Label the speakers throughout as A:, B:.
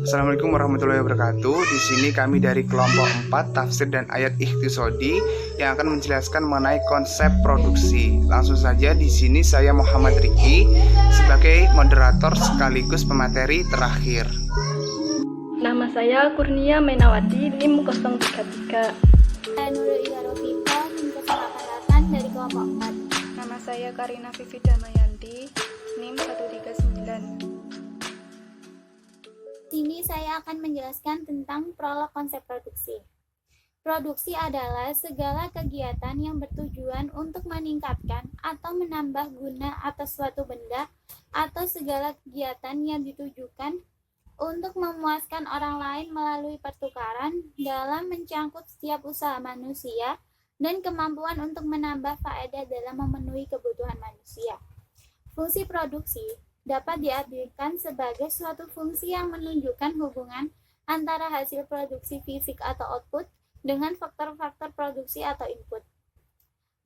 A: Assalamualaikum warahmatullahi wabarakatuh. Di sini kami dari kelompok 4 tafsir dan ayat ikhtisodi yang akan menjelaskan mengenai konsep produksi. Langsung saja di sini saya Muhammad Riki sebagai moderator sekaligus pemateri terakhir.
B: Nama saya Kurnia Mainawati, NIM 033.
C: Saya Nurul Ilarofika, NIM 088 dari kelompok 4.
D: Nama saya Karina Vivi Damayanti, NIM 139.
C: Sini saya akan menjelaskan tentang prolog konsep produksi. Produksi adalah segala kegiatan yang bertujuan untuk meningkatkan atau menambah guna atas suatu benda atau segala kegiatan yang ditujukan untuk memuaskan orang lain melalui pertukaran dalam mencangkup setiap usaha manusia dan kemampuan untuk menambah faedah dalam memenuhi kebutuhan manusia. Fungsi produksi dapat diartikan sebagai suatu fungsi yang menunjukkan hubungan antara hasil produksi fisik atau output dengan faktor-faktor produksi atau input.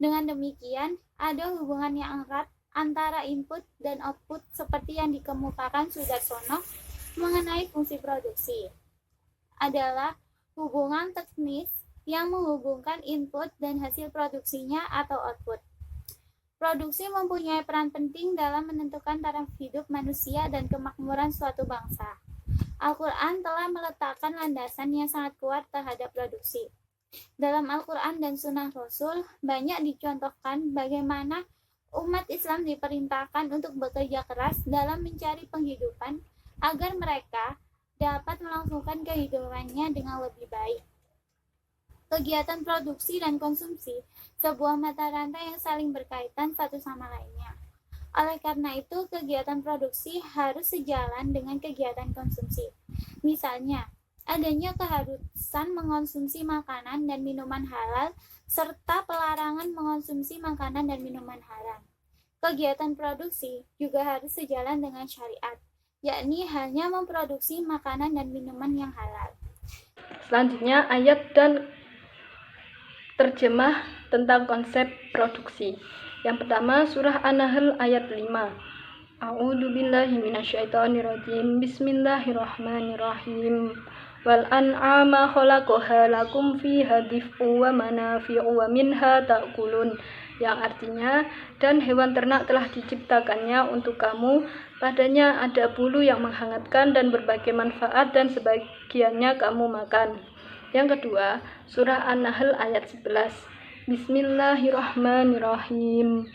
C: Dengan demikian, ada hubungan yang erat antara input dan output seperti yang dikemukakan Sudarsono mengenai fungsi produksi. Adalah hubungan teknis yang menghubungkan input dan hasil produksinya atau output. Produksi mempunyai peran penting dalam menentukan taraf hidup manusia dan kemakmuran suatu bangsa. Al-Quran telah meletakkan landasan yang sangat kuat terhadap produksi. Dalam Al-Quran dan Sunnah Rasul, banyak dicontohkan bagaimana umat Islam diperintahkan untuk bekerja keras dalam mencari penghidupan agar mereka dapat melangsungkan kehidupannya dengan lebih baik. Kegiatan produksi dan konsumsi sebuah mata rantai yang saling berkaitan satu sama lainnya. Oleh karena itu, kegiatan produksi harus sejalan dengan kegiatan konsumsi. Misalnya, adanya keharusan mengonsumsi makanan dan minuman halal serta pelarangan mengonsumsi makanan dan minuman haram. Kegiatan produksi juga harus sejalan dengan syariat, yakni hanya memproduksi makanan dan minuman yang halal.
B: Selanjutnya, ayat dan terjemah tentang konsep produksi. Yang pertama, surah An-Nahl ayat 5. A'udzu billahi minasyaitonir rajim. Bismillahirrahmanirrahim. Wal an'ama khalaqaha lakum fiha dif'u wa manafi'u wa minha ta'kulun. Yang artinya, dan hewan ternak telah diciptakannya untuk kamu, padanya ada bulu yang menghangatkan dan berbagai manfaat dan sebagiannya kamu makan. Yang kedua, surah An-Nahl ayat 11. Bismillahirrahmanirrahim.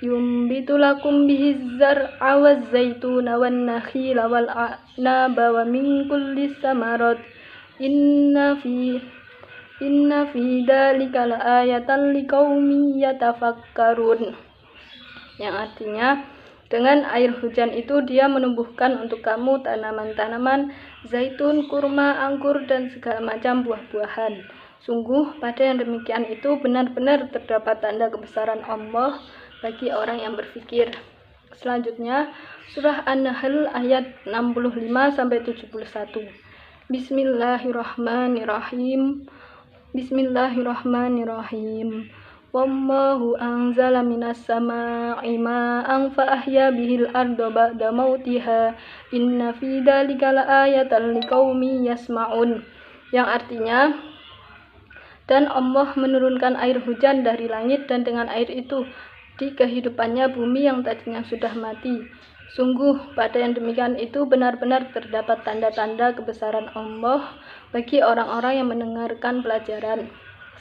B: Yumbitu lakum bihi zar'a waz zaituna wan nakhila wal a'naba wa min kulli samarat. Inna fi dzalika laayatan liqaumin yatafakkarun. Yang artinya, dengan air hujan itu dia menumbuhkan untuk kamu tanaman-tanaman, zaitun, kurma, anggur, dan segala macam buah-buahan. Sungguh pada yang demikian itu benar-benar terdapat tanda kebesaran Allah bagi orang yang berfikir. Selanjutnya, surah An-Nahl ayat 65-71. Bismillahirrahmanirrahim. Bismillahirrahmanirrahim. Wallahu anzala minas sama'i ma'an fa ahya bihil arda ba'da mautiha inna fi dzalika laayatan liqaumin yasma'un. Yang artinya, dan Allah menurunkan air hujan dari langit dan dengan air itu di kehidupannya bumi yang tadinya sudah mati. Sungguh pada yang demikian itu benar-benar terdapat tanda-tanda kebesaran Allah bagi orang-orang yang mendengarkan pelajaran.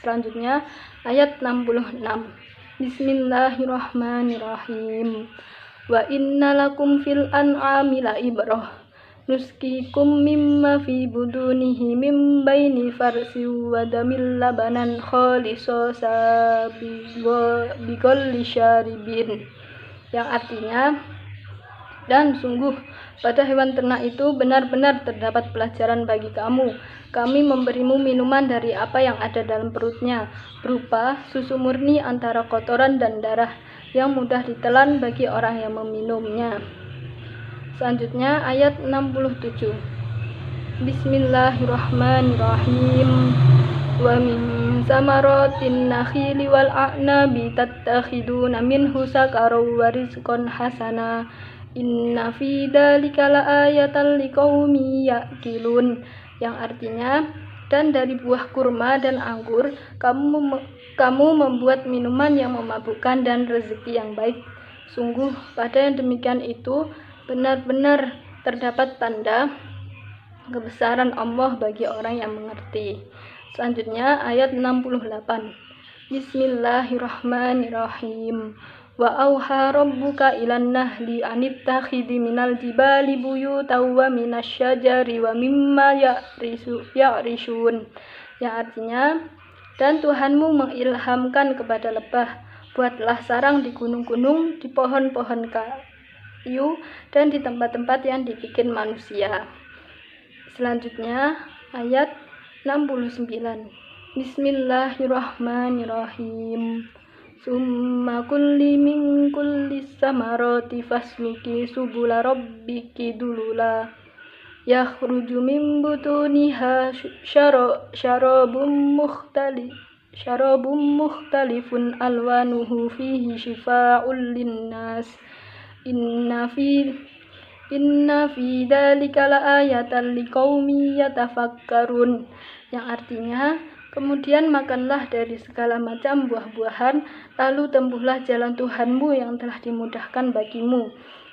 B: Selanjutnya, ayat 66. Bismillahirrahmanirrahim. Wa inna lakum fil an'ami la'ibrah. Nuskikum mimma fi budunihi mim baini farsi wa damil labanan khalisosa bigolli syaribin. Yang artinya, dan sungguh pada hewan ternak itu benar-benar terdapat pelajaran bagi kamu. Kami memberimu minuman dari apa yang ada dalam perutnya, berupa susu murni antara kotoran dan darah yang mudah ditelan bagi orang yang meminumnya. Selanjutnya ayat 67. Bismillahirrahmanirrahim. Wa min samaratin nakhili wal a'nabi tattakhiduna minhu sakaran wa rizqan hasana Inna fi dzalika laayatan liqaumi yaqilun, yang artinya, dan dari buah kurma dan anggur kamu membuat minuman yang memabukkan dan rezeki yang baik. Sungguh pada yang demikian itu benar-benar terdapat tanda kebesaran Allah bagi orang yang mengerti. Selanjutnya ayat 68. Bismillahirrahmanirrahim. Wa auha rabbuka ilan nahli anittakhidhi minal jibali buyutaw wa minasyajari wa mimma ya'rishun. Yang artinya, dan Tuhanmu mengilhamkan kepada lebah, buatlah sarang di gunung-gunung, di pohon-pohon kayu, dan di tempat-tempat yang dibikin manusia. Selanjutnya ayat 69. Bismillahirrahmanirrahim. Summa kulli min kulli samarati fasluki subula rabbiki dulula yakhruju min butuniha syarabun mukhtalifun alwanuhu fihi shifa'un linnas inna fi dzalika laayatan liqaumi yatafakkarun, yang artinya, kemudian makanlah dari segala macam buah-buahan, lalu tempuhlah jalan Tuhanmu yang telah dimudahkan bagimu.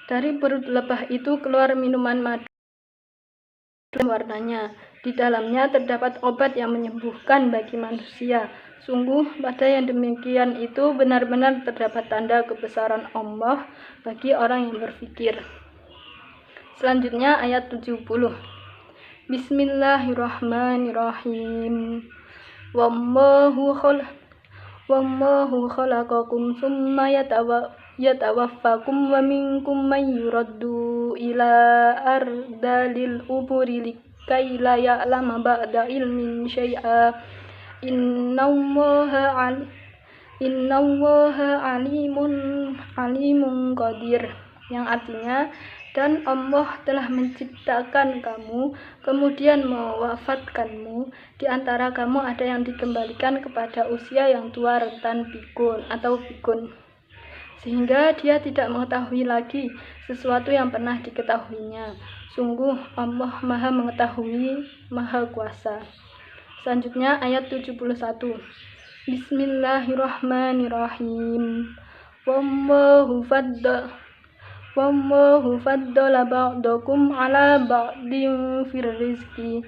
B: Dari perut lebah itu keluar minuman madu dan warnanya. Di dalamnya terdapat obat yang menyembuhkan bagi manusia. Sungguh pada yang demikian itu benar-benar terdapat tanda kebesaran Allah bagi orang yang berfikir. Selanjutnya ayat 70. Bismillahirrahmanirrahim. Wallahu khalaqakum summa yatawaffakum wa minkum man yuraddu ila ardalil umuri likai la ya'lama ba'da ilmin syai'a innallaha alimun qadir, yang artinya, dan Allah telah menciptakan kamu, kemudian mewafatkanmu. Di antara kamu ada yang dikembalikan kepada usia yang tua rentan pikun, sehingga dia tidak mengetahui lagi sesuatu yang pernah diketahuinya. Sungguh Allah Maha Mengetahui, Maha Kuasa. Selanjutnya ayat 71. Bismillahirrahmanirrahim. Wallahu faddala ba'dakum ala ba'din fir rizqi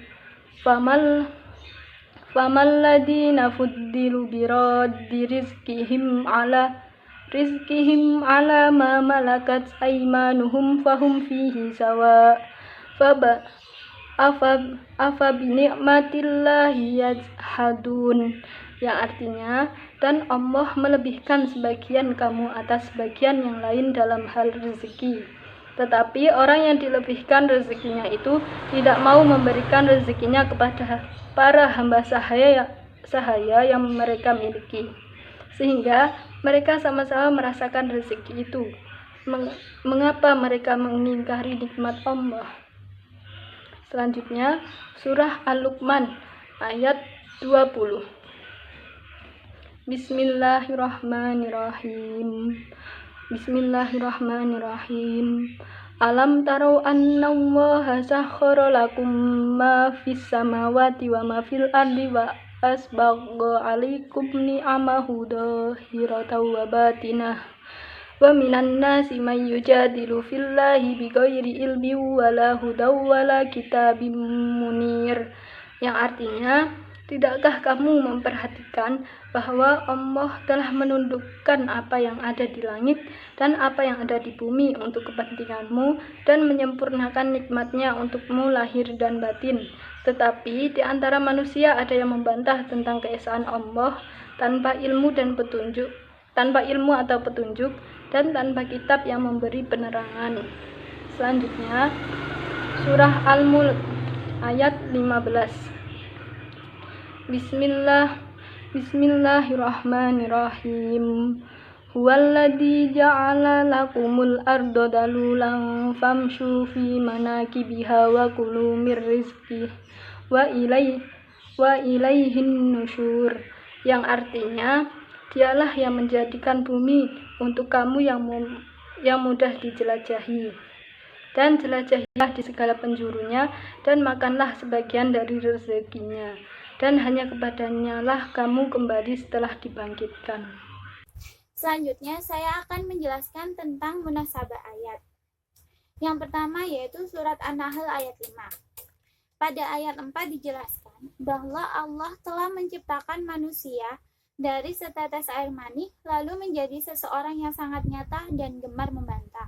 B: famal ladina fuddilu biraddi rizqihim ala ma malakat aymanuhum fahum fihi sawa afa binikmatillahi yajhadun, yang artinya, dan Allah melebihkan sebagian kamu atas sebagian yang lain dalam hal rezeki. Tetapi orang yang dilebihkan rezekinya itu tidak mau memberikan rezekinya kepada para hamba sahaya yang mereka miliki, sehingga mereka sama-sama merasakan rezeki itu. Mengapa mereka mengingkari nikmat Allah? Selanjutnya surah Al-Luqman ayat 20. Bismillahirrahmanirrahim. Alam tarau annallaha sakhkhara lakum ma fis samawati wa ma fil ardi wa asbagha 'alaikum ni'amahu dhahiratan wa batinah wa minan nasi may yujadilu fillahi bighairi ilmin wala hudaw wala kitabim munir, yang artinya, tidakkah kamu memperhatikan bahwa Allah telah menundukkan apa yang ada di langit dan apa yang ada di bumi untuk kepentinganmu dan menyempurnakan nikmatnya untukmu lahir dan batin. Tetapi di antara manusia ada yang membantah tentang keesaan Allah tanpa ilmu atau petunjuk dan tanpa kitab yang memberi penerangan. Selanjutnya surah Al-Mulk ayat 15. Bismillahirrahmanirrahim. Huwallazi ja'ala lakumul arda dalulan famshu fi manakibiha wa kulu mir rizqih wa ilaihin nusyur, yang artinya, dialah yang menjadikan bumi untuk kamu yang mudah dijelajahi, dan jelajahilah di segala penjurunya, dan makanlah sebagian dari rezekinya, dan hanya kepadanya lah kamu kembali setelah dibangkitkan.
C: Selanjutnya, saya akan menjelaskan tentang munasabah ayat. Yang pertama yaitu surat An-Nahl ayat 5. Pada ayat 4 dijelaskan bahwa Allah telah menciptakan manusia dari setetes air mani, lalu menjadi seseorang yang sangat nyata dan gemar membantah.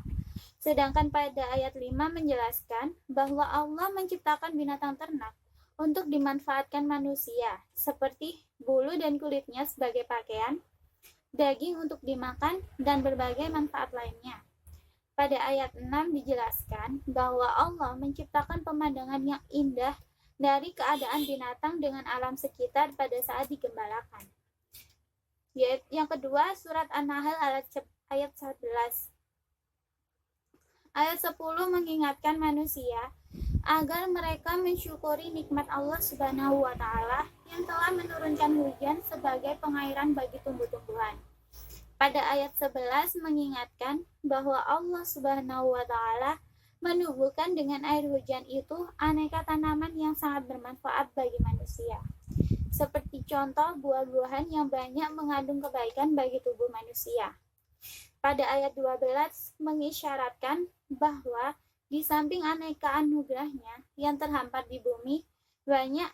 C: Sedangkan pada ayat 5 menjelaskan bahwa Allah menciptakan binatang ternak untuk dimanfaatkan manusia, seperti bulu dan kulitnya sebagai pakaian, daging untuk dimakan, dan berbagai manfaat lainnya. Pada ayat 6 dijelaskan bahwa Allah menciptakan pemandangan yang indah dari keadaan binatang dengan alam sekitar pada saat digembalakan. Yang kedua, surat An-Nahl ayat 11. Ayat 10 mengingatkan manusia agar mereka mensyukuri nikmat Allah Subhanahu wa Ta'ala yang telah menurunkan hujan sebagai pengairan bagi tumbuh-tumbuhan. Pada ayat 11 mengingatkan bahwa Allah Subhanahu wa Ta'ala menubuhkan dengan air hujan itu aneka tanaman yang sangat bermanfaat bagi manusia. Seperti contoh buah-buahan yang banyak mengandung kebaikan bagi tubuh manusia. Pada ayat 12 mengisyaratkan bahwa di samping aneka anugerahnya yang terhampar di bumi, banyak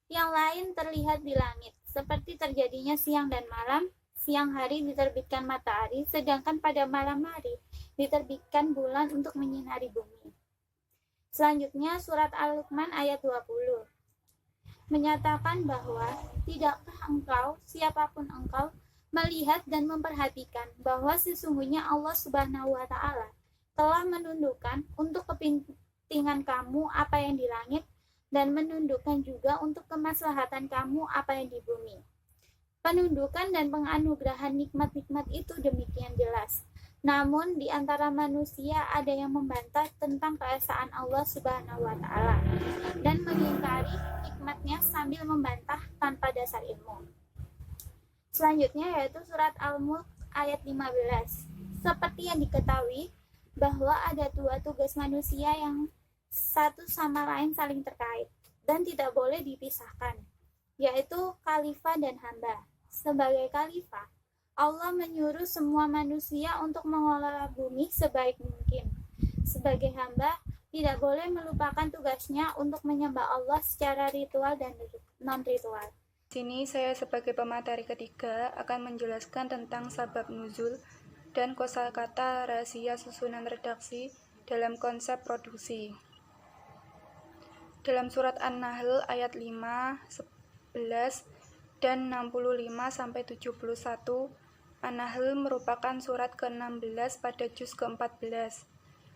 C: yang lain terlihat di langit, seperti terjadinya siang dan malam. Siang hari diterbitkan matahari, sedangkan pada malam hari diterbitkan bulan untuk menyinari bumi. Selanjutnya surat Al-Luqman ayat 20 menyatakan bahwa tidakkah engkau, siapapun engkau, melihat dan memperhatikan bahwa sesungguhnya Allah Subhanahu wa Ta'ala telah menundukkan untuk kepentingan kamu apa yang di langit, dan menundukkan juga untuk kemaslahatan kamu apa yang di bumi. Penundukan dan penganugerahan nikmat-nikmat itu demikian jelas. Namun di antara manusia ada yang membantah tentang keesaan Allah Subhanahu wa Ta'ala dan mengingkari nikmatnya sambil membantah tanpa dasar ilmu. Selanjutnya yaitu surat Al-Mulk ayat 15. Seperti yang diketahui bahwa ada dua tugas manusia yang satu sama lain saling terkait dan tidak boleh dipisahkan, yaitu khalifah dan hamba. Sebagai khalifah, Allah menyuruh semua manusia untuk mengelola bumi sebaik mungkin. Sebagai hamba, tidak boleh melupakan tugasnya untuk menyembah Allah secara ritual dan non-ritual.
D: Di sini saya sebagai pemateri ketiga akan menjelaskan tentang sabab nuzul dan kosakata rahasia susunan redaksi dalam konsep produksi. Dalam surat An-Nahl ayat 5, 11, dan 65-71, An-Nahl merupakan surat ke-16 pada juz ke-14,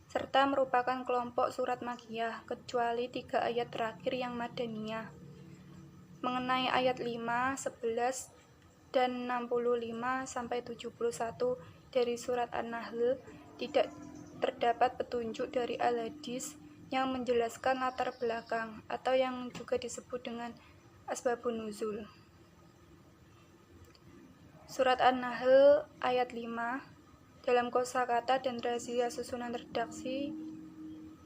D: serta merupakan kelompok surat Makkiyah, kecuali 3 ayat terakhir yang Madaniyah. Mengenai ayat 5, 11, dan 65-71 dari surat An-Nahl, tidak terdapat petunjuk dari al-hadis yang menjelaskan latar belakang atau yang juga disebut dengan asbabun nuzul. Surat An-Nahl ayat 5 dalam kosakata dan rahasia susunan redaksi.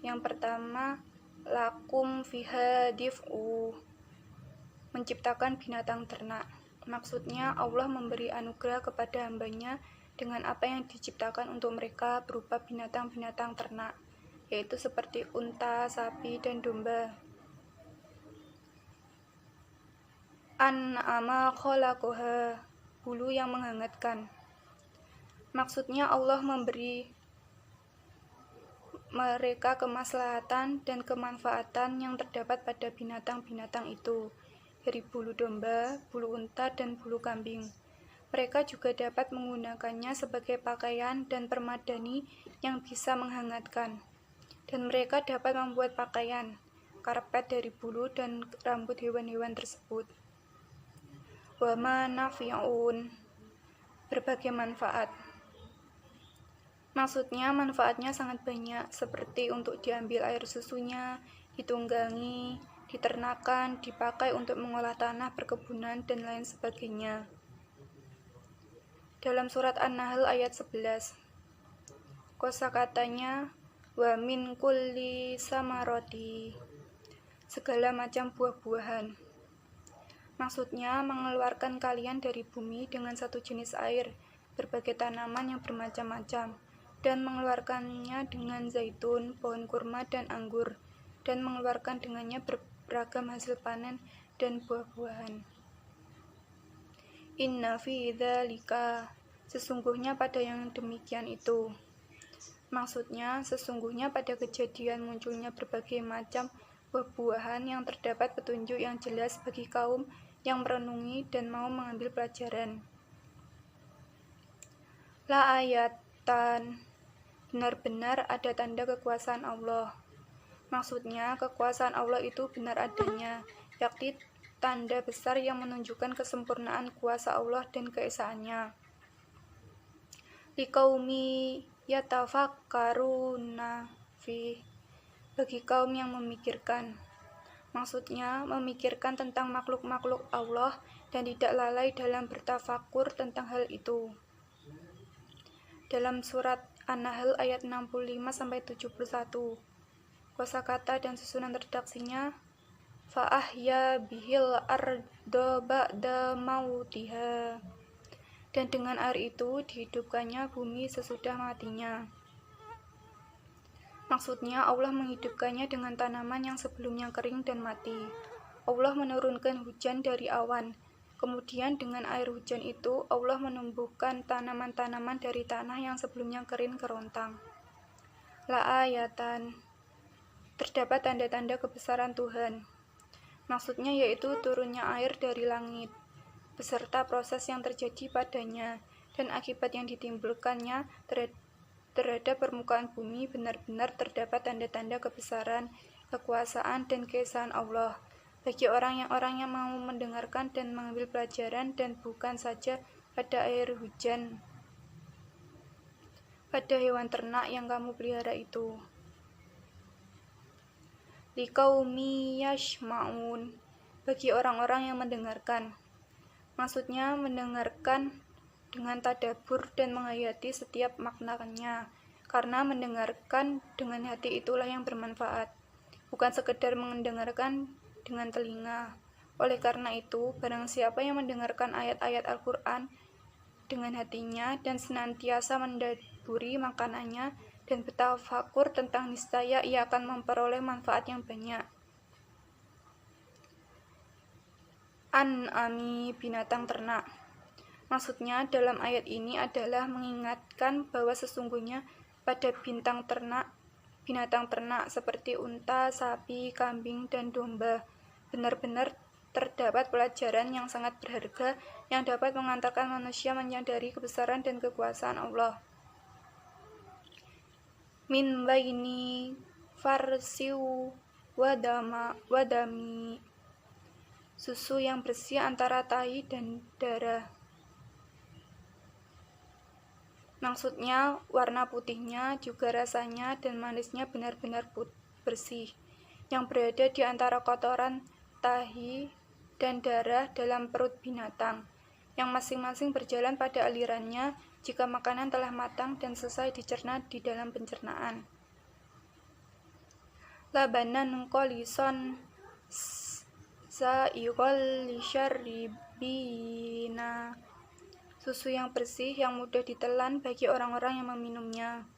D: Yang pertama, lakum fiha dif'u, menciptakan binatang ternak. Maksudnya Allah memberi anugerah kepada hambanya dengan apa yang diciptakan untuk mereka berupa binatang-binatang ternak, yaitu seperti unta, sapi, dan domba. An-na'ama khalaqaha, bulu yang menghangatkan. Maksudnya Allah memberi mereka kemaslahatan dan kemanfaatan yang terdapat pada binatang-binatang itu, dari bulu domba, bulu unta, dan bulu kambing. Mereka juga dapat menggunakannya sebagai pakaian dan permadani yang bisa menghangatkan. Dan mereka dapat membuat pakaian, karpet dari bulu dan rambut hewan-hewan tersebut. Wa manafi'un, berbagai manfaat. Maksudnya manfaatnya sangat banyak, seperti untuk diambil air susunya, ditunggangi, diternakan, dipakai untuk mengolah tanah, perkebunan, dan lain sebagainya. Dalam surat An-Nahl ayat 11, kosakatanya wa min kulli samaroti, segala macam buah-buahan. Maksudnya mengeluarkan kalian dari bumi dengan satu jenis air, berbagai tanaman yang bermacam-macam, dan mengeluarkannya dengan zaitun, pohon kurma, dan anggur, dan mengeluarkan dengannya beragam hasil panen dan buah-buahan. Inna fi dzalika, sesungguhnya pada yang demikian itu. Maksudnya, sesungguhnya pada kejadian munculnya berbagai macam buah-buahan yang terdapat petunjuk yang jelas bagi kaum yang merenungi dan mau mengambil pelajaran. La ayatan, benar-benar ada tanda kekuasaan Allah. Maksudnya, kekuasaan Allah itu benar adanya, yakni tanda besar yang menunjukkan kesempurnaan kuasa Allah dan keesaannya. Liqaumi yatafakkaruna fi, bagi kaum yang memikirkan. Maksudnya, memikirkan tentang makhluk-makhluk Allah dan tidak lalai dalam bertafakur tentang hal itu. Dalam surat An-Nahl ayat 65-71, kosakata dan susunan redaksinya, fa'ahya bihil ardo ba'da mautiha, dan dengan air itu dihidupkannya bumi sesudah matinya. Maksudnya, Allah menghidupkannya dengan tanaman yang sebelumnya kering dan mati. Allah menurunkan hujan dari awan. Kemudian dengan air hujan itu, Allah menumbuhkan tanaman-tanaman dari tanah yang sebelumnya kering kerontang. La ayatan, terdapat tanda-tanda kebesaran Tuhan. Maksudnya yaitu turunnya air dari langit, beserta proses yang terjadi padanya, dan akibat yang ditimbulkannya terhadap permukaan bumi. Benar-benar terdapat tanda-tanda kebesaran, kekuasaan, dan keesaan Allah bagi orang yang mau mendengarkan dan mengambil pelajaran, dan bukan saja pada air hujan, pada hewan ternak yang kamu pelihara itu. Liqaumi yashma'un, bagi orang-orang yang mendengarkan. Maksudnya mendengarkan dengan tadabbur dan menghayati setiap maknanya, karena mendengarkan dengan hati itulah yang bermanfaat, bukan sekedar mendengarkan dengan telinga. Oleh karena itu, barang siapa yang mendengarkan ayat-ayat Al-Quran dengan hatinya dan senantiasa mendadaburi makanannya dan bertafakur tentang, niscaya ia akan memperoleh manfaat yang banyak. An'ami, binatang ternak. Maksudnya dalam ayat ini adalah mengingatkan bahwa sesungguhnya pada binatang ternak seperti unta, sapi, kambing, dan domba, benar-benar terdapat pelajaran yang sangat berharga yang dapat mengantarkan manusia menyadari kebesaran dan kekuasaan Allah. Min baini farsiu wadami, susu yang bersih antara tahi dan darah. Maksudnya warna putihnya, juga rasanya dan manisnya benar-benar bersih, yang berada di antara kotoran tahi dan darah dalam perut binatang, yang masing-masing berjalan pada alirannya jika makanan telah matang dan selesai dicerna di dalam pencernaan. Labanan qolison sa'iqol lisyaribina, susu yang bersih yang mudah ditelan bagi orang-orang yang meminumnya.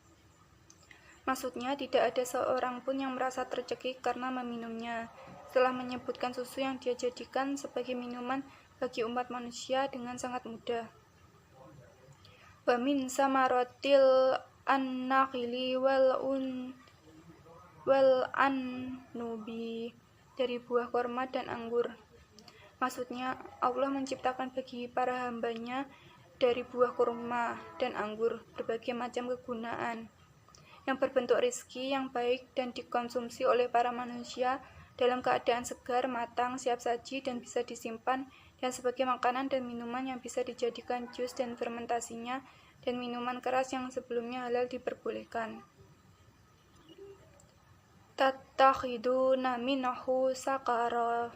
D: Maksudnya tidak ada seorang pun yang merasa tercekik karena meminumnya. Setelah menyebutkan susu yang dia jadikan sebagai minuman bagi umat manusia dengan sangat mudah. Wa min samarotil an-nakhili wal an-nubi, dari buah kurma dan anggur. Maksudnya Allah menciptakan bagi para hambanya dari buah kurma dan anggur berbagai macam kegunaan yang berbentuk rezeki yang baik dan dikonsumsi oleh para manusia dalam keadaan segar, matang, siap saji, dan bisa disimpan, dan sebagai makanan dan minuman yang bisa dijadikan jus dan fermentasinya, dan minuman keras yang sebelumnya halal diperbolehkan. Tattakhiduna minhu sakara,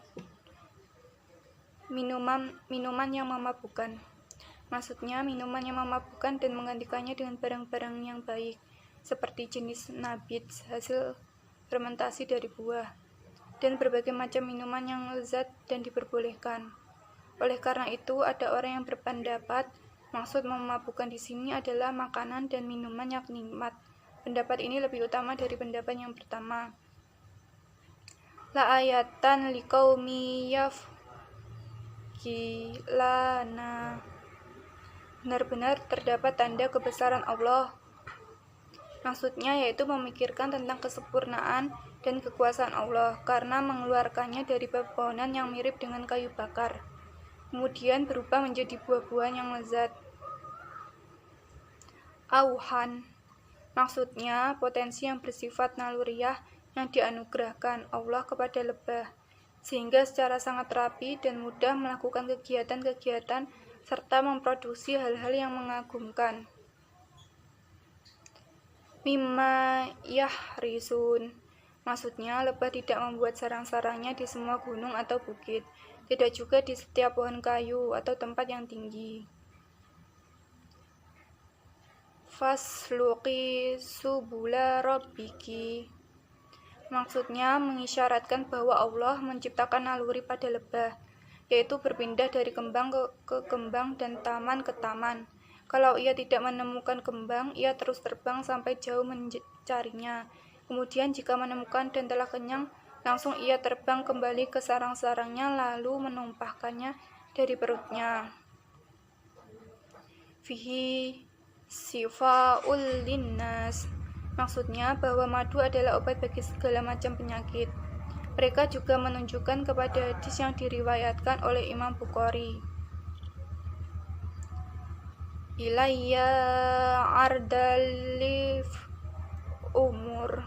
D: minuman yang memabukkan. Maksudnya minuman yang memabukkan dan menggantikannya dengan barang-barang yang baik. seperti jenis nabit hasil fermentasi dari buah, dan berbagai macam minuman yang lezat dan diperbolehkan. Oleh karena itu, ada orang yang berpendapat maksud memabukkan di sini adalah makanan dan minuman yang nikmat. Pendapat ini lebih utama dari pendapat yang pertama. La ayatan liqaumi yafqilana. Benar-benar terdapat tanda kebesaran Allah. Maksudnya yaitu memikirkan tentang kesempurnaan dan kekuasaan Allah karena mengeluarkannya dari pepohonan yang mirip dengan kayu bakar, kemudian berubah menjadi buah-buahan yang lezat. Auhan, maksudnya potensi yang bersifat naluriah yang dianugerahkan Allah kepada lebah, sehingga secara sangat rapi dan mudah melakukan kegiatan-kegiatan serta memproduksi hal-hal yang mengagumkan. Mimma yahrisun, maksudnya lebah tidak membuat sarang-sarangnya di semua gunung atau bukit, tidak juga di setiap pohon kayu atau tempat yang tinggi. Fasluqi subula rabbiki, maksudnya mengisyaratkan bahwa Allah menciptakan naluri pada lebah, yaitu berpindah dari kembang ke kembang dan taman ke taman. Kalau ia tidak menemukan kembang, ia terus terbang sampai jauh mencarinya. Kemudian jika menemukan dan telah kenyang, langsung ia terbang kembali ke sarang-sarangnya lalu menumpahkannya dari perutnya. Fihi sifa'ul linnas, maksudnya bahwa madu adalah obat bagi segala macam penyakit. Mereka juga menunjukkan kepada hadis yang diriwayatkan oleh Imam Bukhari. Ilayya ardalif umur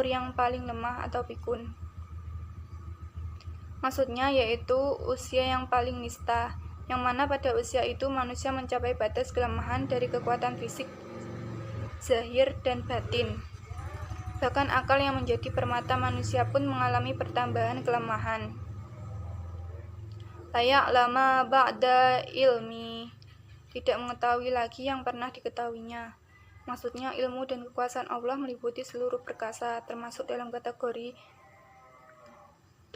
D: yang paling lemah atau pikun. Maksudnya yaitu usia yang paling nista, yang mana pada usia itu manusia mencapai batas kelemahan dari kekuatan fisik, zahir, dan batin. Bahkan akal yang menjadi permata manusia pun mengalami pertambahan kelemahan. Layak lama ba'da ilmi, tidak mengetahui lagi yang pernah diketahuinya. Maksudnya ilmu dan kekuasaan Allah meliputi seluruh perkasa, termasuk dalam kategori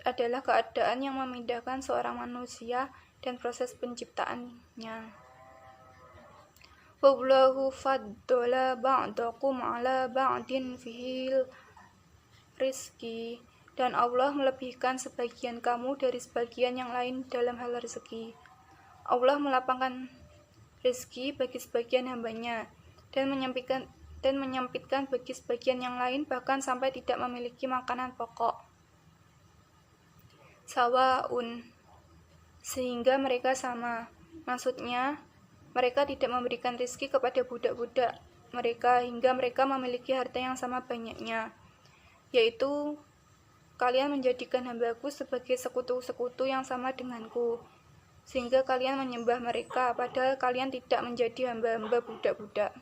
D: adalah keadaan yang memindahkan seorang manusia dan proses penciptaannya. Wallahu faddala ba'dakum ala ba'din fihil rizki, dan Allah melebihkan sebagian kamu dari sebagian yang lain dalam hal rezeki. Allah melapangkan rezeki bagi sebagian hambanya dan menyempitkan bagi sebagian yang lain, bahkan sampai tidak memiliki makanan pokok. Sawaun, sehingga mereka sama. Maksudnya mereka tidak memberikan rezeki kepada budak-budak mereka hingga mereka memiliki harta yang sama banyaknya, yaitu kalian menjadikan hambaku sebagai sekutu-sekutu yang sama denganku, sehingga kalian menyembah mereka, padahal kalian tidak menjadi hamba-hamba budak-budak.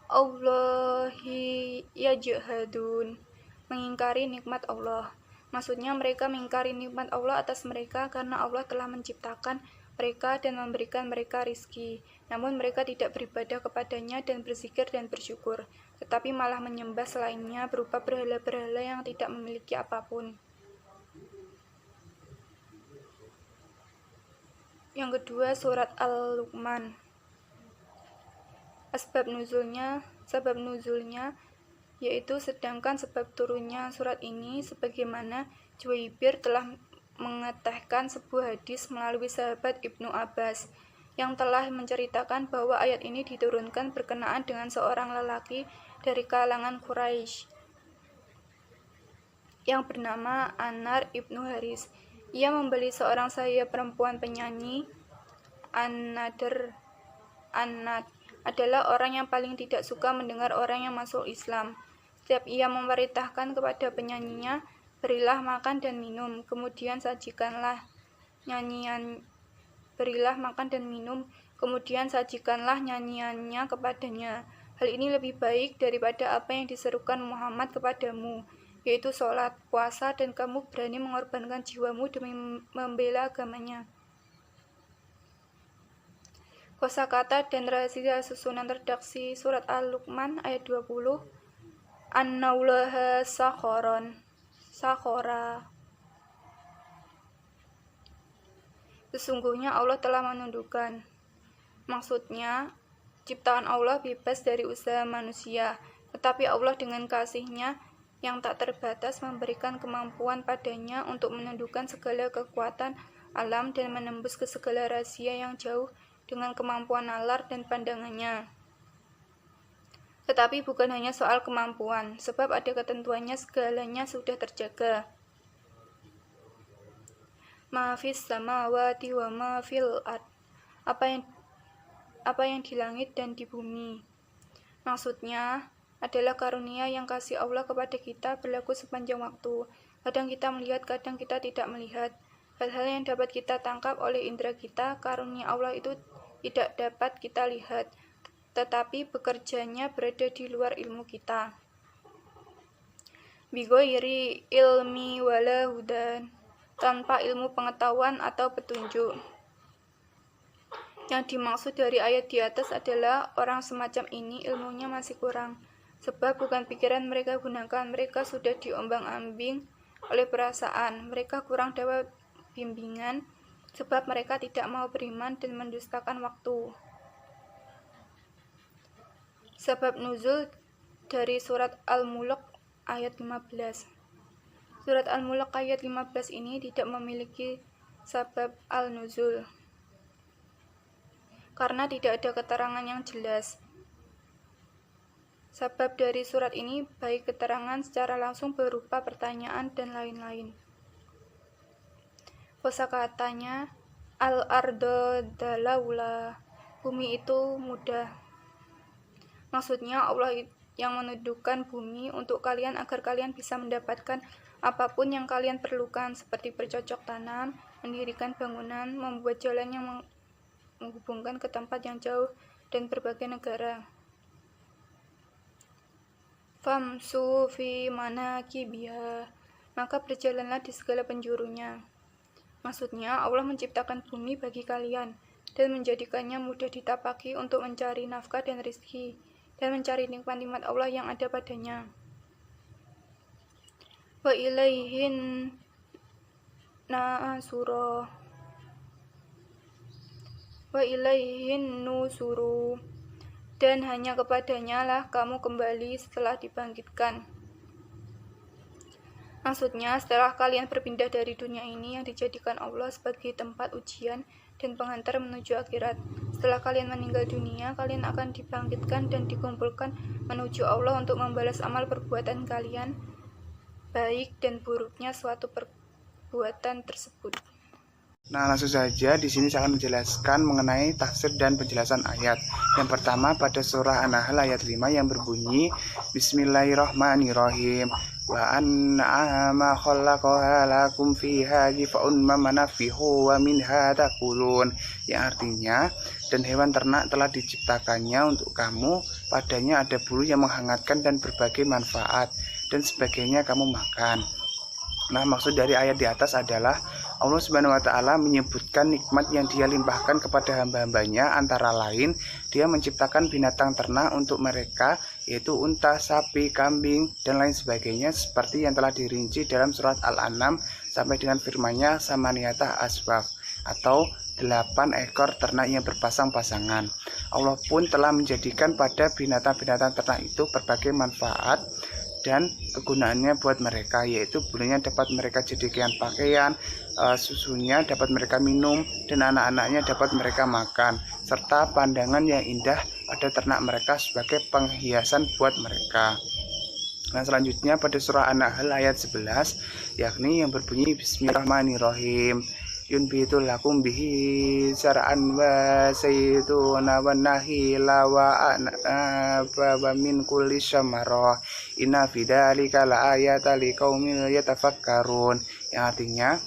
D: Allahi yajhadun, mengingkari nikmat Allah. Maksudnya mereka mengingkari nikmat Allah atas mereka karena Allah telah menciptakan mereka dan memberikan mereka rizki, namun mereka tidak beribadah kepadanya dan berzikir dan bersyukur, tetapi malah menyembah selainnya berupa berhala-berhala yang tidak memiliki apapun. Yang kedua, surat Al-Luqman. Sebab nuzulnya yaitu sedangkan sebab turunnya surat ini sebagaimana Juwaibir telah mengetahkan sebuah hadis melalui sahabat Ibnu Abbas yang telah menceritakan bahwa ayat ini diturunkan berkenaan dengan seorang lelaki dari kalangan Quraisy yang bernama Anar ibnu Haris. Ia membeli seorang sahaya perempuan penyanyi. Annad adalah orang yang paling tidak suka mendengar orang yang masuk Islam. Setiap ia memerintahkan kepada penyanyinya, berilah makan dan minum, kemudian sajikanlah nyanyiannya kepadanya. Hal ini lebih baik daripada apa yang diserukan Muhammad kepadamu, yaitu sholat, puasa, dan kamu berani mengorbankan jiwamu demi membela agamanya. Kosakata dan rahasia susunan redaksi surat Al-Luqman ayat 20. Annaulaha sakhora. Sesungguhnya Allah telah menundukkan. Maksudnya, ciptaan Allah bebas dari usaha manusia, tetapi Allah dengan kasih-Nya yang tak terbatas memberikan kemampuan padanya untuk menundukkan segala kekuatan alam dan menembus ke segala rahasia yang jauh dengan kemampuan nalar dan pandangannya. Tetapi bukan hanya soal kemampuan, sebab ada ketentuannya segalanya sudah terjaga. Ma fis samawati wa ma fil ard. Apa yang di langit dan di bumi. Maksudnya adalah karunia yang kasih Allah kepada kita berlaku sepanjang waktu. Kadang kita melihat, kadang kita tidak melihat. Hal-hal yang dapat kita tangkap oleh indera kita, karunia Allah itu tidak dapat kita lihat, tetapi bekerjanya berada di luar ilmu kita. Bighairi ilmi wala hudan, tanpa ilmu pengetahuan atau petunjuk. Yang dimaksud dari ayat di atas adalah orang semacam ini ilmunya masih kurang, sebab bukan pikiran mereka gunakan, mereka sudah diombang-ambing oleh perasaan, mereka kurang dapat bimbingan, sebab mereka tidak mau beriman dan mendustakan waktu. Sebab nuzul dari surat Al-Mulk ayat 15. Surat Al-Mulk ayat 15 ini tidak memiliki sabab al-nuzul, karena tidak ada keterangan yang jelas. Sabab dari surat ini baik keterangan secara langsung berupa pertanyaan dan lain-lain. Kosakatanya al-ardo dalaula, bumi itu mudah. Maksudnya Allah yang menundukkan bumi untuk kalian agar kalian bisa mendapatkan apapun yang kalian perlukan, seperti bercocok tanam, mendirikan bangunan, membuat jalan yang menghubungkan ke tempat yang jauh dan berbagai negara. Famsu fi manakibiha, maka berjalanlah di segala penjurunya. Maksudnya, Allah menciptakan bumi bagi kalian dan menjadikannya mudah ditapaki untuk mencari nafkah dan rizki, dan mencari nikmat-nikmat Allah yang ada padanya. Wa ilaihin nusuru, dan hanya kepadanya lah kamu kembali setelah dibangkitkan. Maksudnya, setelah kalian berpindah dari dunia ini yang dijadikan Allah sebagai tempat ujian dan penghantar menuju akhirat, setelah kalian meninggal dunia, kalian akan dibangkitkan dan dikumpulkan menuju Allah untuk membalas amal perbuatan kalian, baik dan buruknya suatu perbuatan tersebut.
A: Nah, langsung saja di sini saya akan menjelaskan mengenai tafsir dan penjelasan ayat. Yang pertama pada surah An-Nahl ayat 5 yang berbunyi Bismillahirrahmanirrahim. Wa an'ama khalaqaha lakum fiha difa'un manafihu wa minha takulun. Yang artinya, dan hewan ternak telah diciptakannya untuk kamu, padanya ada bulu yang menghangatkan dan berbagai manfaat, dan sebagainya kamu makan. Nah, maksud dari ayat di atas adalah Allah Subhanahu wa Ta'ala menyebutkan nikmat yang Dia limpahkan kepada hamba-hambanya, antara lain Dia menciptakan binatang ternak untuk mereka, yaitu unta, sapi, kambing, dan lain sebagainya, seperti yang telah dirinci dalam surat Al-An'am sampai dengan firman-Nya samaniyata aswaf, atau 8 ekor ternak yang berpasang-pasangan. Allah pun telah menjadikan pada binatang-binatang ternak itu berbagai manfaat dan kegunaannya buat mereka, yaitu bulunya dapat mereka jadikan pakaian, susunya dapat mereka minum, dan anak-anaknya dapat mereka makan, serta pandangan yang indah pada ternak mereka sebagai penghiasan buat mereka. Nah, selanjutnya pada surah An-Nahl ayat 11, yakni yang berbunyi Bismillahirrahmanirrahim. Yunbitu lakum bihi sar'an wa sayyiduna wa nahila wa anaba min kulli syamarah inna fidalika la ayata liqaumin yatafakkarun. Yang artinya,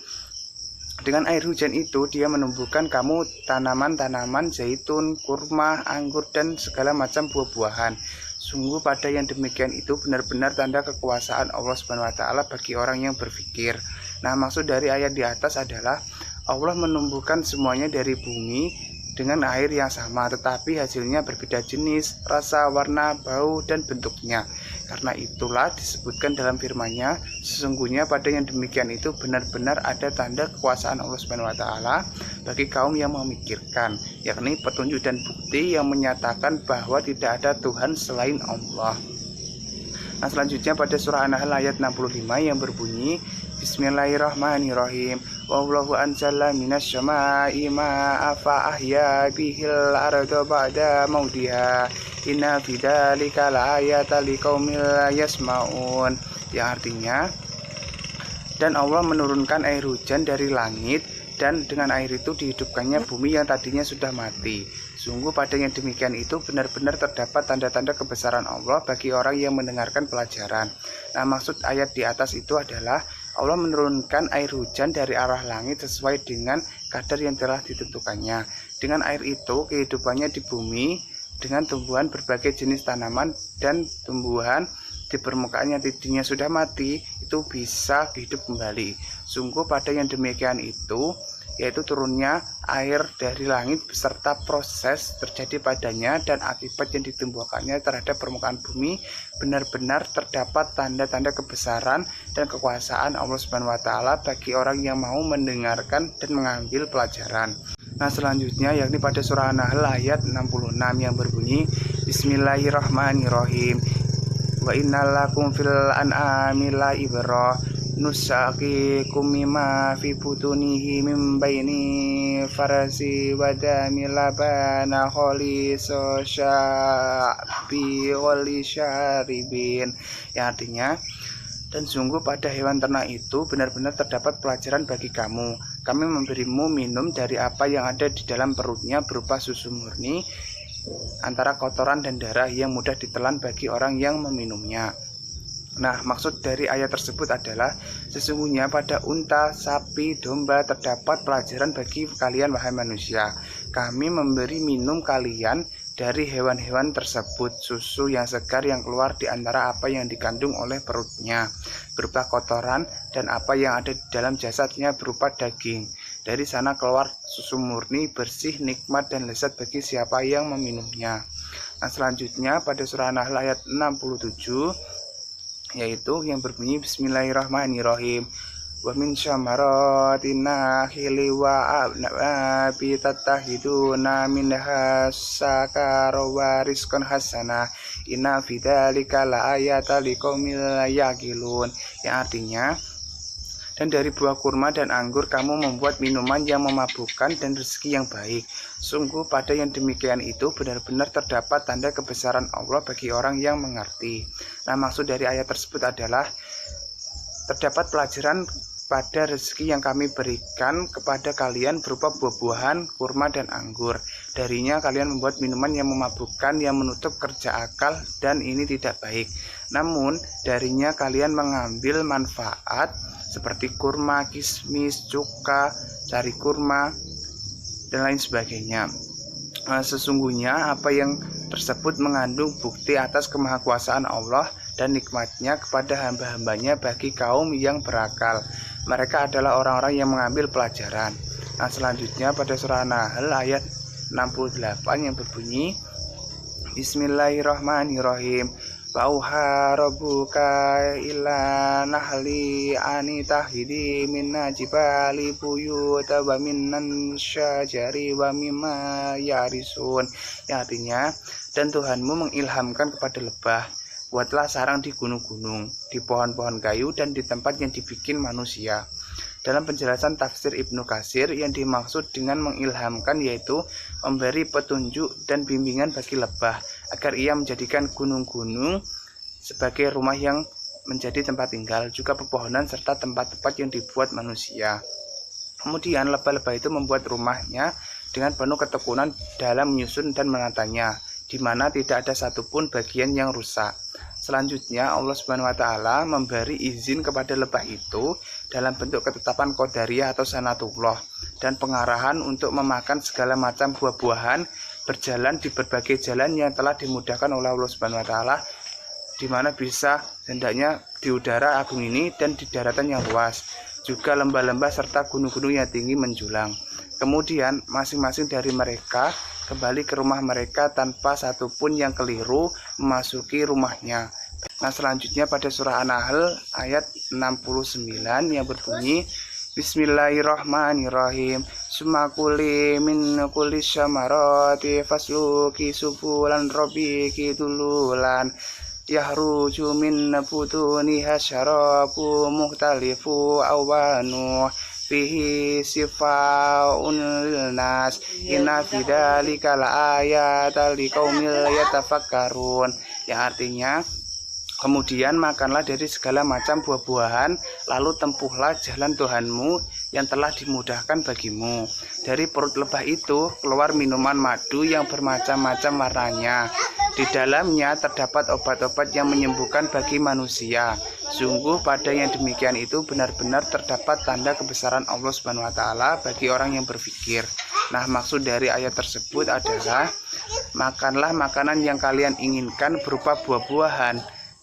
A: dengan air hujan itu Dia menumbuhkan kamu tanaman-tanaman zaitun, kurma, anggur, dan segala macam buah-buahan. Sungguh pada yang demikian itu benar-benar tanda kekuasaan Allah Subhanahu wa Ta'ala bagi orang yang berpikir. Nah, maksud dari ayat di atas adalah Allah menumbuhkan semuanya dari bumi dengan air yang sama, tetapi hasilnya berbeda jenis, rasa, warna, bau, dan bentuknya. Karena itulah disebutkan dalam firman-Nya, sesungguhnya pada yang demikian itu benar-benar ada tanda kekuasaan Allah Subhanahu wa taala bagi kaum yang memikirkan, yakni petunjuk dan bukti yang menyatakan bahwa tidak ada Tuhan selain Allah. Nah, selanjutnya pada surah An-Nahl ayat 65 yang berbunyi, Bismillahirrahmanirrahim. Wallahu anzala minas syama'i ma'a fa ahya bihil arda ba'da mautiha. Inna fi dzalika laayatan liqaumil yasmaun. Yang artinya, dan Allah menurunkan air hujan dari langit, dan dengan air itu dihidupkannya bumi yang tadinya sudah mati. Sungguh pada yang demikian itu benar-benar terdapat tanda-tanda kebesaran Allah bagi orang yang mendengarkan pelajaran. Nah, maksud ayat di atas itu adalah Allah menurunkan air hujan dari arah langit sesuai dengan kadar yang telah ditentukannya. Dengan air itu kehidupannya di bumi dengan tumbuhan berbagai jenis tanaman dan tumbuhan di permukaan yang tadinya sudah mati itu bisa hidup kembali. Sungguh pada yang demikian itu, yaitu turunnya air dari langit beserta proses terjadi padanya dan akibat yang ditumbuhkannya terhadap permukaan bumi, benar-benar terdapat tanda-tanda kebesaran dan kekuasaan Allah Subhanahu wa taala bagi orang yang mau mendengarkan dan mengambil pelajaran. Nah, selanjutnya yakni pada surah An-Nahl ayat 66 yang berbunyi, Bismillahirrahmanirrahim. Wa innalakum fil an'ami la ibrah nusaqikum mimma fi butunihi min baini farasi wa dami labana khaliso syabi wali syaribin. Yang artinya, dan sungguh pada hewan ternak itu benar-benar terdapat pelajaran bagi kamu. Kami memberimu minum dari apa yang ada di dalam perutnya berupa susu murni antara kotoran dan darah yang mudah ditelan bagi orang yang meminumnya. Nah, maksud dari ayat tersebut adalah sesungguhnya pada unta, sapi, domba terdapat pelajaran bagi kalian wahai manusia. Kami memberi minum kalian dari hewan-hewan tersebut susu yang segar yang keluar di antara apa yang dikandung oleh perutnya berupa kotoran dan apa yang ada di dalam jasadnya berupa daging. Dari sana keluar susu murni, bersih, nikmat, dan lezat bagi siapa yang meminumnya. Nah, selanjutnya pada surah An-Nahl ayat 67 yaitu yang berbunyi Bismillahirrahmanirrahim. Wa min syamaratin nakhili wa a'nabi tattakhiduna minha sakara wa rizqan hasanah inna fi dzalika laayatan liqaumil yaqilun. Yang artinya, dan dari buah kurma dan anggur kamu membuat minuman yang memabukkan dan rezeki yang baik. Sungguh pada yang demikian itu benar-benar terdapat tanda kebesaran Allah bagi orang yang mengerti. Nah, maksud dari ayat tersebut adalah terdapat pelajaran pada rezeki yang kami berikan kepada kalian berupa buah-buahan, kurma, dan anggur. Darinya kalian membuat minuman yang memabukkan, yang menutup kerja akal, dan ini tidak baik. Namun darinya kalian mengambil manfaat seperti kurma, kismis, cuka, sari kurma, dan lain sebagainya. Sesungguhnya apa yang tersebut mengandung bukti atas kemahakuasaan Allah dan nikmatnya kepada hamba-hambanya bagi kaum yang berakal. Mereka adalah orang-orang yang mengambil pelajaran. Nah, selanjutnya pada surah An-Nahl ayat 68 yang berbunyi Bismillahirrahmanirrahim. Wauha rabbuka ila nahli anitahidi minna jibali buyuta wa minnan syajari wa mimma yarisun. Yang artinya, dan Tuhanmu mengilhamkan kepada lebah, buatlah sarang di gunung-gunung, di pohon-pohon kayu, dan di tempat yang dibikin manusia. Dalam penjelasan tafsir Ibnu Katsir, yang dimaksud dengan mengilhamkan yaitu memberi petunjuk dan bimbingan bagi lebah agar ia menjadikan gunung-gunung sebagai rumah yang menjadi tempat tinggal, juga pepohonan serta tempat-tempat yang dibuat manusia. Kemudian lebah-lebah itu membuat rumahnya dengan penuh ketekunan dalam menyusun dan menatanya, di mana tidak ada satupun bagian yang rusak. Selanjutnya Allah Subhanahu wa taala memberi izin kepada lebah itu dalam bentuk ketetapan qadariyah atau sanatullah dan pengarahan untuk memakan segala macam buah-buahan, berjalan di berbagai jalan yang telah dimudahkan oleh Allah Subhanahu wa taala, di mana bisa hendaknya di udara agung ini dan di daratan yang luas, juga lembah-lembah serta gunung-gunung yang tinggi menjulang. Kemudian masing-masing dari mereka kembali ke rumah mereka tanpa satupun yang keliru memasuki rumahnya. Nah, selanjutnya pada surah An-Nahl ayat 69 yang berbunyi Bismillahirrahmanirrahim. Sumakuli min kulli syamarati fasluki subulan rabbiki dululan yahruju min butuniha syarabu muhtalifu awanu fihi sifaun lilnas inna fi dzalika laayatan liqaumil yatafakkarun, yang artinya kemudian makanlah dari segala macam buah-buahan, lalu tempuhlah jalan Tuhanmu yang telah dimudahkan bagimu. Dari perut lebah itu keluar minuman madu yang bermacam-macam warnanya. Di dalamnya terdapat obat-obat yang menyembuhkan bagi manusia. Sungguh pada yang demikian itu benar-benar terdapat tanda kebesaran Allah Subhanahu wa taala bagi orang yang berpikir. Nah, maksud dari ayat tersebut adalah makanlah makanan yang kalian inginkan berupa buah-buahan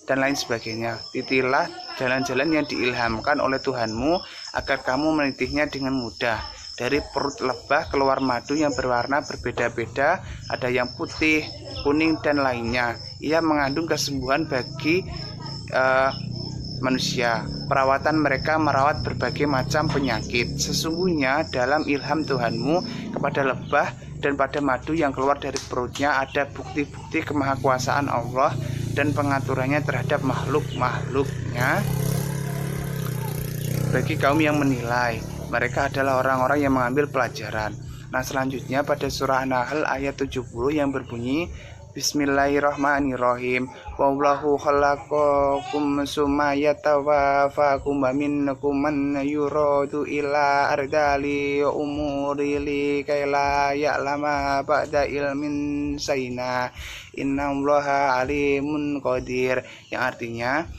A: dan lain sebagainya. Titilah jalan-jalan yang diilhamkan oleh Tuhanmu agar kamu menitinya dengan mudah. Dari perut lebah keluar madu yang berwarna berbeda-beda, ada yang putih, kuning, dan lainnya. Ia mengandung kesembuhan bagi manusia. Perawatan mereka merawat berbagai macam penyakit. Sesungguhnya dalam ilham Tuhanmu kepada lebah dan pada madu yang keluar dari perutnya ada bukti-bukti kemahakuasaan Allah dan pengaturannya terhadap makhluk-makhluknya bagi kaum yang menilai. Mereka adalah orang-orang yang mengambil pelajaran. Nah, selanjutnya pada surah An-Nahl ayat 70 yang berbunyi Bismillahirrahmanirrahim. Wallahu khalaqakum summa yatawaffakum wa minkum man yuradu ila ardali umuri likaila ya'lama ba'da ilmin sayna innallaha alimun qadir, yang artinya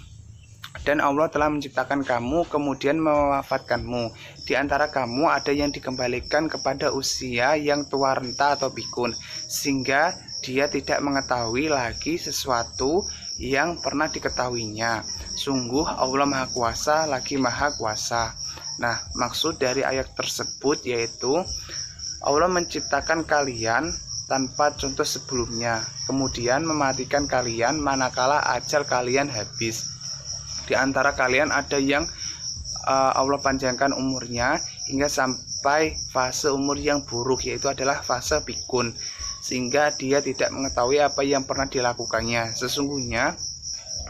A: dan Allah telah menciptakan kamu kemudian mewafatkanmu. Di antara kamu ada yang dikembalikan kepada usia yang tua renta atau pikun, sehingga dia tidak mengetahui lagi sesuatu yang pernah diketahuinya. Sungguh Allah Maha Kuasa lagi Maha Kuasa. Nah, maksud dari ayat tersebut yaitu Allah menciptakan kalian tanpa contoh sebelumnya, kemudian mematikan kalian manakala ajal kalian habis. Di antara kalian ada yang Allah panjangkan umurnya hingga sampai fase umur yang buruk, yaitu adalah fase pikun, sehingga dia tidak mengetahui apa yang pernah dilakukannya. Sesungguhnya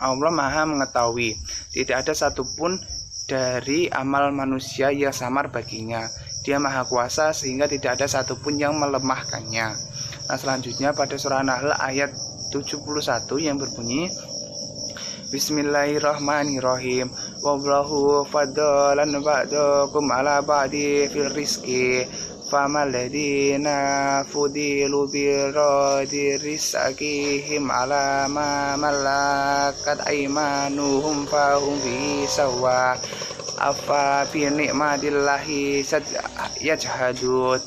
A: Allah Maha mengetahui, tidak ada satupun dari amal manusia yang samar baginya. Dia Maha Kuasa sehingga tidak ada satupun yang melemahkannya. Nah, selanjutnya pada surah An-Nahl ayat 71 yang berbunyi Bismillahirrahmanirrahim. Wallahu faddalan ba'dakum ala ba'di fil rizqi famal ladina fudilu biradi rizqihim ala ma malakat aymanuhum fahum fi sawa afa bi ni'matillahi yajhadun,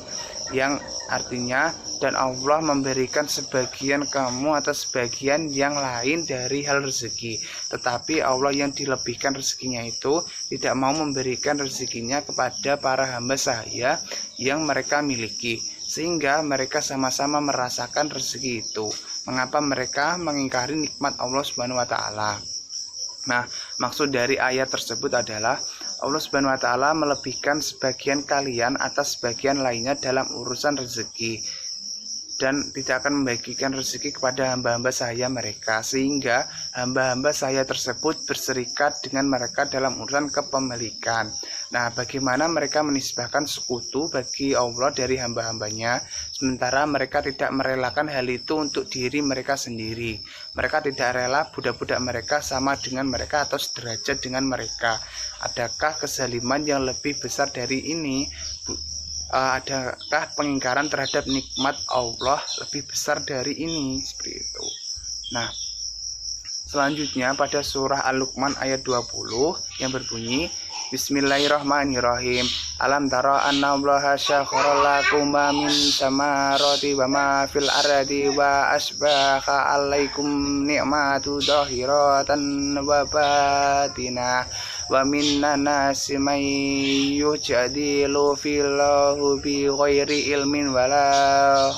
A: yang artinya dan Allah memberikan sebagian kamu atau sebagian yang lain dari hal rezeki, tetapi Allah yang dilebihkan rezekinya itu tidak mau memberikan rezekinya kepada para hamba Saya yang mereka miliki, sehingga mereka sama-sama merasakan rezeki itu. Mengapa mereka mengingkari nikmat Allah Subhanahu wa taala? Nah, maksud dari ayat tersebut adalah Allah Subhanahu wa taala melebihkan sebagian kalian atas sebagian lainnya dalam urusan rezeki, dan tidak akan membagikan rezeki kepada hamba-hamba Saya mereka, sehingga hamba-hamba Saya tersebut berserikat dengan mereka dalam urusan kepemilikan. Nah, bagaimana mereka menisbahkan sekutu bagi Allah dari hamba-hambanya, sementara mereka tidak merelakan hal itu untuk diri mereka sendiri. Mereka tidak rela budak-budak mereka sama dengan mereka atau sederajat dengan mereka. Adakah kezaliman yang lebih besar dari ini? Adakah pengingkaran terhadap nikmat Allah lebih besar dari ini? Seperti itu. Nah, selanjutnya pada surah Al-Luqman ayat 20 yang berbunyi Bismillahirrahmanirrahim. Alam tara anna allaha syakhara lakum ma min samarati wa ma fil ardi wa asbaha alaikum ni'matu dhahiratan wa batinah wa minan nasi may yujadilu fillahu bi ghairi ilmin wala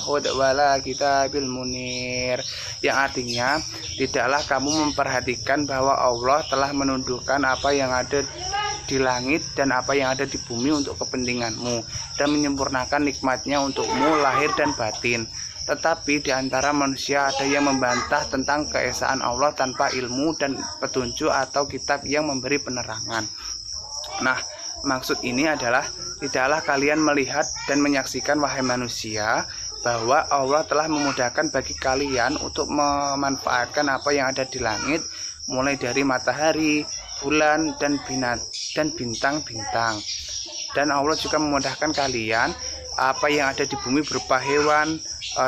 A: kitabil munir, yang artinya tidaklah kamu memperhatikan bahwa Allah telah menundukkan apa yang ada di langit dan apa yang ada di bumi untuk kepentinganmu dan menyempurnakan nikmatnya untukmu lahir dan batin. Tetapi di antara manusia ada yang membantah tentang keesaan Allah tanpa ilmu dan petunjuk atau kitab yang memberi penerangan. Nah, maksud ini adalah tidaklah kalian melihat dan menyaksikan wahai manusia bahwa Allah telah memudahkan bagi kalian untuk memanfaatkan apa yang ada di langit, mulai dari matahari, bulan, dan bintang-bintang. Dan Allah juga memudahkan kalian apa yang ada di bumi berupa hewan,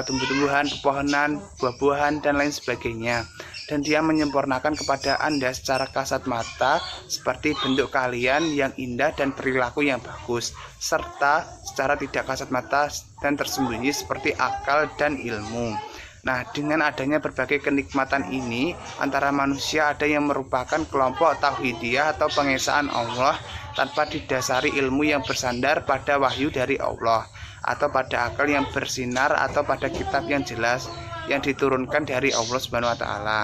A: tumbuh-tumbuhan, pepohonan, buah-buahan, dan lain sebagainya. Dan Dia menyempurnakan kepada Anda secara kasat mata seperti bentuk kalian yang indah dan perilaku yang bagus, serta secara tidak kasat mata dan tersembunyi seperti akal dan ilmu. Nah, dengan adanya berbagai kenikmatan ini, antara manusia ada yang merupakan kelompok tauhidiyah atau pengesaan Allah tanpa didasari ilmu yang bersandar pada wahyu dari Allah, atau pada akal yang bersinar, atau pada kitab yang jelas yang diturunkan dari Allah Subhanahu wa taala.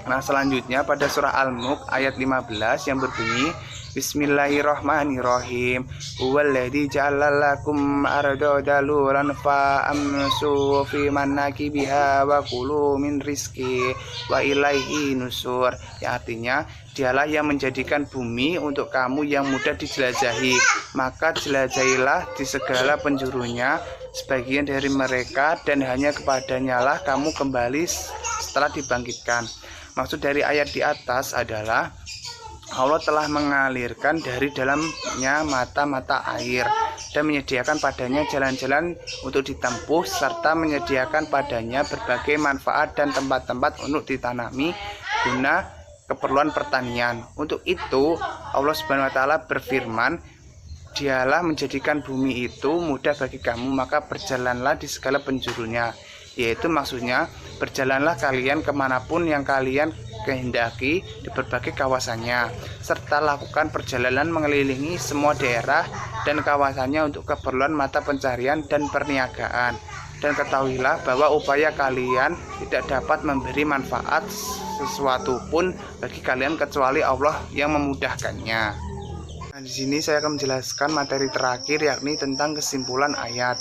A: Nah, selanjutnya pada surah Al-Mulk ayat 15 yang berbunyi Bismillahirrahmanirrahim. Huwallazi ja'ala lakum arda dalulan fa'amsu fi manakibiha wa kulu min rizqi wa ilaihi nusur. Yang artinya, Dialah yang menjadikan bumi untuk kamu yang mudah dijelajahi, maka jelajahilah di segala penjurunya sebagian dari mereka, dan hanya kepadanya lah kamu kembali setelah dibangkitkan. Maksud dari ayat di atas adalah Allah telah mengalirkan dari dalamnya mata-mata air dan menyediakan padanya jalan-jalan untuk ditempuh, serta menyediakan padanya berbagai manfaat dan tempat-tempat untuk ditanami guna keperluan pertanian. Untuk itu Allah Subhanahu wa taala berfirman, Dialah menjadikan bumi itu mudah bagi kamu, maka berjalanlah di segala penjurunya. Yaitu maksudnya, berjalanlah kalian kemanapun yang kalian kehendaki di berbagai kawasannya, serta lakukan perjalanan mengelilingi semua daerah dan kawasannya untuk keperluan mata pencarian dan perniagaan. Dan ketahuilah bahwa upaya kalian tidak dapat memberi manfaat sesuatu pun bagi kalian kecuali Allah yang memudahkannya. Nah, di sini saya akan menjelaskan materi terakhir, yakni tentang kesimpulan ayat.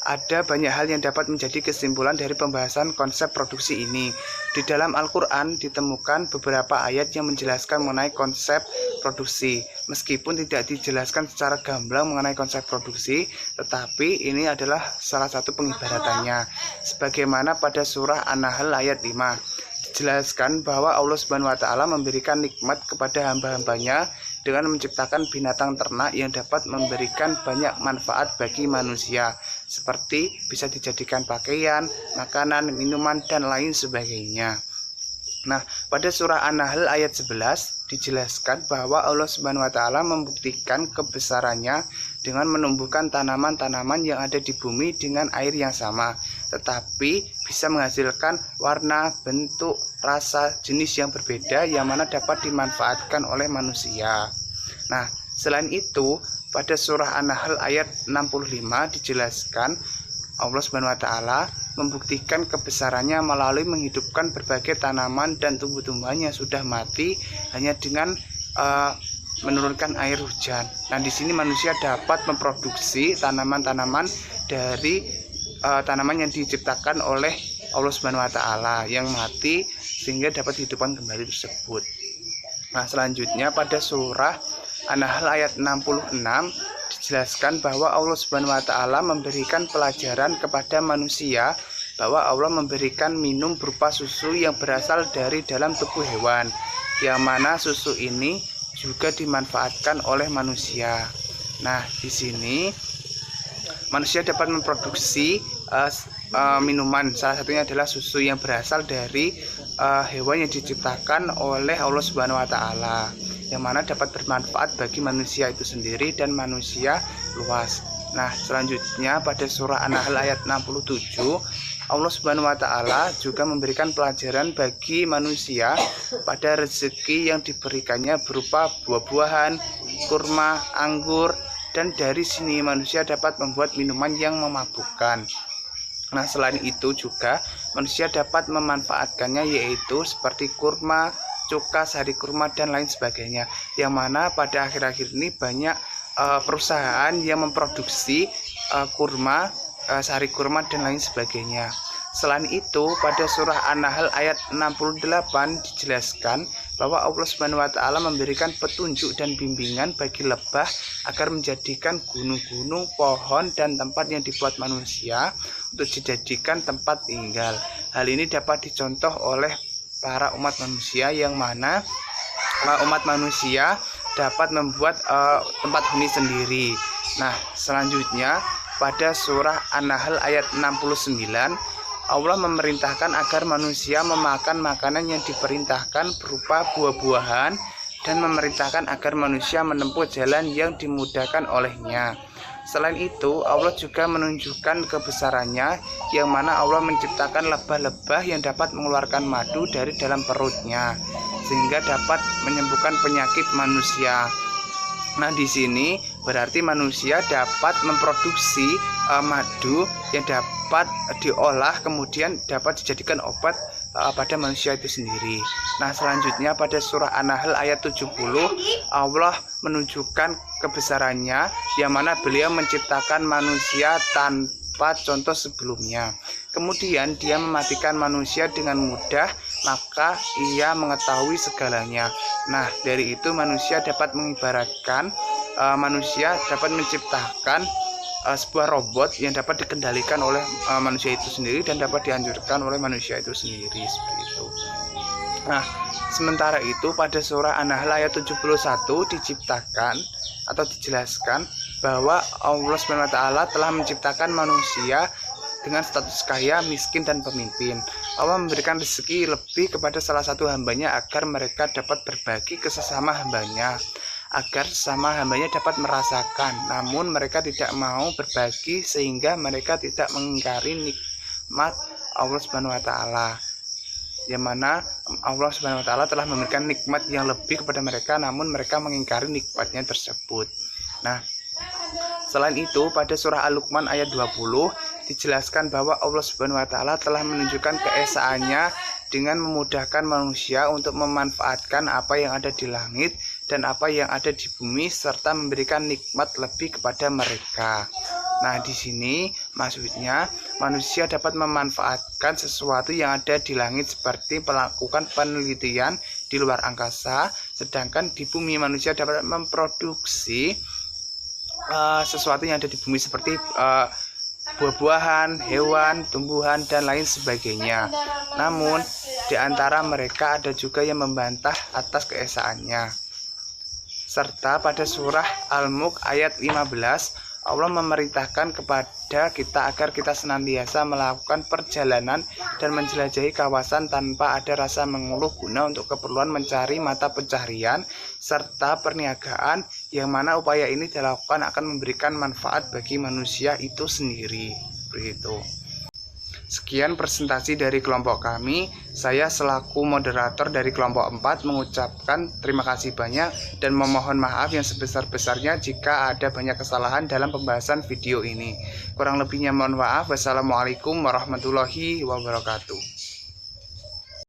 A: Ada banyak hal yang dapat menjadi kesimpulan dari pembahasan konsep produksi ini. Di dalam Al-Quran ditemukan beberapa ayat yang menjelaskan mengenai konsep produksi. Meskipun tidak dijelaskan secara gamblang mengenai konsep produksi, tetapi ini adalah salah satu pengibaratannya. Sebagaimana pada surah An-Nahl ayat 5, dijelaskan bahwa Allah Subhanahu wa taala memberikan nikmat kepada hamba-hambanya dengan menciptakan binatang ternak yang dapat memberikan banyak manfaat bagi manusia, seperti bisa dijadikan pakaian, makanan, minuman, dan lain sebagainya. Nah, pada surah An-Nahl ayat 11 dijelaskan bahwa Allah Subhanahu wa taala membuktikan kebesarannya dengan menumbuhkan tanaman-tanaman yang ada di bumi dengan air yang sama, tetapi bisa menghasilkan warna, bentuk, rasa, jenis yang berbeda yang mana dapat dimanfaatkan oleh manusia. Nah, selain itu, pada surah An-Nahl ayat 65 dijelaskan Allah Subhanahu wa taala membuktikan kebesarannya melalui menghidupkan berbagai tanaman dan tumbuh-tumbuhan yang sudah mati hanya dengan menurunkan air hujan. Nah, di sini manusia dapat memproduksi tanaman-tanaman dari tanaman yang diciptakan oleh Allah Subhanahu wa taala yang mati sehingga dapat dihidupkan kembali tersebut. Nah, selanjutnya pada surah An-Nahl ayat 66 dijelaskan bahwa Allah Subhanahu wa taala memberikan pelajaran kepada manusia bahwa Allah memberikan minum berupa susu yang berasal dari dalam tubuh hewan, yang mana susu ini juga dimanfaatkan oleh manusia. Nah, di sini manusia dapat memproduksi minuman, salah satunya adalah susu yang berasal dari hewan yang diciptakan oleh Allah Subhanahu wa taala, yang mana dapat bermanfaat bagi manusia itu sendiri dan manusia luas. Nah, selanjutnya pada surah An-Nahl ayat 67 Allah Subhanahu wa taala juga memberikan pelajaran bagi manusia pada rezeki yang diberikannya berupa buah-buahan, kurma, anggur, dan dari sini manusia dapat membuat minuman yang memabukkan. Nah, selain itu juga manusia dapat memanfaatkannya, yaitu seperti kurma, cuka, sari kurma, dan lain sebagainya. Yang mana pada akhir-akhir ini banyak perusahaan yang memproduksi kurma, sari kurma, dan lain sebagainya. Selain itu, pada surah An-Nahl ayat 68 dijelaskan bahwa Allah Subhanahu wa taala memberikan petunjuk dan bimbingan bagi lebah agar menjadikan gunung-gunung, pohon, dan tempat yang dibuat manusia untuk dijadikan tempat tinggal. Hal ini dapat dicontoh oleh para umat manusia, yang mana umat manusia dapat membuat tempat huni sendiri. Nah, selanjutnya pada surah An-Nahl ayat 69 Allah memerintahkan agar manusia memakan makanan yang diperintahkan berupa buah-buahan, dan memerintahkan agar manusia menempuh jalan yang dimudahkan olehnya. Selain itu, Allah juga menunjukkan kebesarannya, yang mana Allah menciptakan lebah-lebah yang dapat mengeluarkan madu dari dalam perutnya, sehingga dapat menyembuhkan penyakit manusia. Nah, di sini berarti manusia dapat memproduksi madu yang dapat diolah kemudian dapat dijadikan obat pada manusia itu sendiri. Nah, selanjutnya pada surah An-Nahl ayat 70 Allah menunjukkan kebesarannya, yang mana beliau menciptakan manusia tanpa contoh sebelumnya. Kemudian dia mematikan manusia dengan mudah, maka ia mengetahui segalanya. Nah, dari itu manusia dapat mengibaratkan manusia dapat menciptakan sebuah robot yang dapat dikendalikan oleh manusia itu sendiri dan dapat dianjurkan oleh manusia itu sendiri, seperti itu. Nah, sementara itu pada surah An-Nahl ayat 71 diciptakan atau dijelaskan bahwa Allah SWT telah menciptakan manusia dengan status kaya, miskin, dan pemimpin. Allah memberikan rezeki lebih kepada salah satu hambanya agar mereka dapat berbagi ke sesama hambanya, agar sesama hambanya dapat merasakan, namun mereka tidak mau berbagi, sehingga mereka tidak mengingkari nikmat Allah Subhanahu wa taala. Yang mana Allah Subhanahu wa taala telah memberikan nikmat yang lebih kepada mereka, namun mereka mengingkari nikmatnya tersebut. Nah, selain itu pada surah Al-Luqman ayat 20 dijelaskan bahwa Allah Subhanahu wa taala telah menunjukkan keesaannya dengan memudahkan manusia untuk memanfaatkan apa yang ada di langit dan apa yang ada di bumi, serta memberikan nikmat lebih kepada mereka. Nah, di sini maksudnya manusia dapat memanfaatkan sesuatu yang ada di langit seperti melakukan penelitian di luar angkasa, sedangkan di bumi manusia dapat memproduksi sesuatu yang ada di bumi seperti buah-buahan, hewan, tumbuhan, dan lain sebagainya. Namun, di antara mereka ada juga yang membantah atas keesaannya. Serta pada surah Al-Mulk ayat 15, Allah memerintahkan kepada kita agar kita senantiasa melakukan perjalanan dan menjelajahi kawasan tanpa ada rasa mengeluh guna untuk keperluan mencari mata pencaharian serta perniagaan, yang mana upaya ini dilakukan akan memberikan manfaat bagi manusia itu sendiri. Begitu. Sekian presentasi dari kelompok kami. Saya selaku moderator dari kelompok 4 mengucapkan terima kasih banyak dan memohon maaf yang sebesar-besarnya jika ada banyak kesalahan dalam pembahasan video ini. Kurang lebihnya mohon maaf. Wassalamualaikum warahmatullahi wabarakatuh.